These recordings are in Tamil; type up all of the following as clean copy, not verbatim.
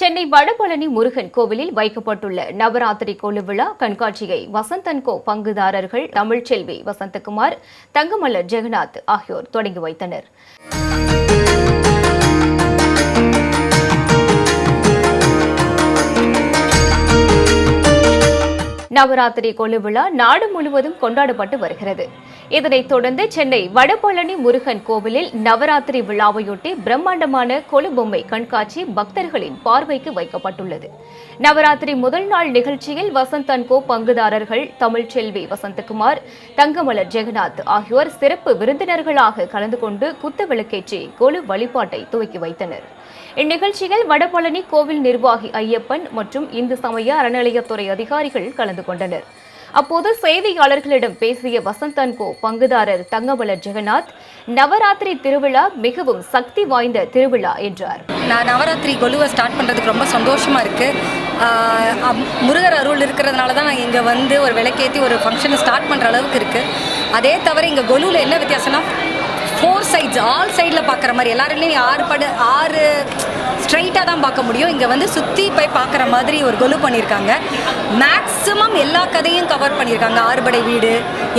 சென்னை வடபழனி முருகன் கோவிலில் வைக்கப்பட்டுள்ள நவராத்திரி கொலு விழா கண்காட்சியை வசந்தன்கோ பங்குதாரர்கள் தமிழ்ச்செல்வி வசந்தகுமார், தங்கமலர் ஜெகநாத் ஆகியோர் தொடங்கி வைத்தனர். நவராத்திரி கொலு விழா நாடு முழுவதும் கொண்டாடப்பட்டு வருகிறது. இதனைத் தொடர்ந்து சென்னை வடபழனி முருகன் கோவிலில் நவராத்திரி விழாவையொட்டி பிரம்மாண்டமான கொலு பொம்மை கண்காட்சி பக்தர்களின் பார்வைக்கு வைக்கப்பட்டுள்ளது. நவராத்திரி முதல் நாள் நிகழ்ச்சியில் வசந்தன்கோ பங்குதாரர்கள் தமிழ்ச்செல்வி வசந்தகுமார், தங்கமலர் ஜெகநாத் ஆகியோர் சிறப்பு விருந்தினர்களாக கலந்து கொண்டு குத்துவிளக்கேற்றி கொலு வழிபாட்டை துவக்கி வைத்தனர். இந்நிகழ்ச்சியில் வடபழனி கோவில் நிர்வாகி ஐயப்பன் மற்றும் இந்து சமய அறநிலையத்துறை அதிகாரிகள் கலந்து கொண்டனர். அப்போது செய்தியாளர்களிடம் பேசிய வசந்தன்கோ பங்குதாரர் தங்கமலர் ஜெகநாத், நவராத்திரி திருவிழா மிகவும் சக்தி வாய்ந்த திருவிழா என்றார். நான் நவராத்திரி கொலுவை ஸ்டார்ட் பண்ணுறதுக்கு ரொம்ப சந்தோஷமாக இருக்குது. முருகர் அருள் இருக்கிறதுனால தான் நான் இங்கே வந்து ஒரு விளக்கேற்றி ஒரு ஃபங்க்ஷனை ஸ்டார்ட் பண்ணுற அளவுக்கு இருக்குது. அதே தவிர இங்கே கொலுவில் என்ன வித்தியாசம்னா 4 சைட்ஸ் ஆல் சைடில் பார்க்குற மாதிரி எல்லாருலேயும் 6 ஸ்ட்ரைட்டாக தான் பார்க்க முடியும். இங்கே வந்து சுற்றி போய் பார்க்குற மாதிரி ஒரு கொலு பண்ணியிருக்காங்க. மேக்ஸிமம் எல்லா கதையும் கவர் பண்ணியிருக்காங்க. ஆறுபடை வீடு,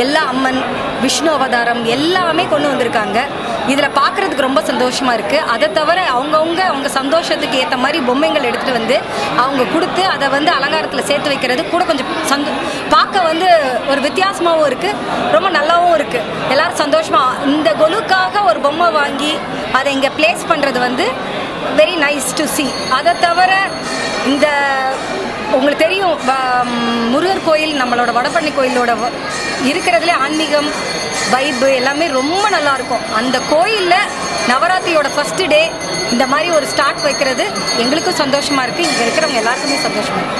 எல்லா அம்மன், விஷ்ணு அவதாரம் எல்லாமே கொண்டு வந்திருக்காங்க. இதில் பார்க்குறதுக்கு ரொம்ப சந்தோஷமாக இருக்குது. அதை தவிர அவங்க சந்தோஷத்துக்கு ஏற்ற மாதிரி பொம்மைகள் எடுத்துகிட்டு வந்து அவங்க கொடுத்து அதை வந்து அலங்காரத்தில் சேர்த்து வைக்கிறது கூட கொஞ்சம் பார்க்க வந்து ஒரு வித்தியாசமாகவும் இருக்குது, ரொம்ப நல்லாவும் இருக்குது. எல்லோரும் சந்தோஷமாக இந்த கொலுக்காக ஒரு பொம்மை வாங்கி அதை இங்கே பிளேஸ் பண்ணுறது வந்து வெரி நைஸ் டு சி. அதை தவிர இந்த உங்களுக்கு தெரியும் முருகர் கோயில் நம்மளோட வடபழனி கோயிலோட இருக்கிறதுலே ஆன்மீகம் வைப்பு எல்லாமே ரொம்ப நல்லாயிருக்கும். அந்த கோயிலில் நவராத்திரியோட ஃபஸ்ட்டு டே இந்த மாதிரி ஒரு ஸ்டார்ட் வைக்கிறது எங்களுக்கும் சந்தோஷமாக இருக்குது. இங்கே இருக்கிறவங்க எல்லாருக்குமே சந்தோஷமாக இருக்குது.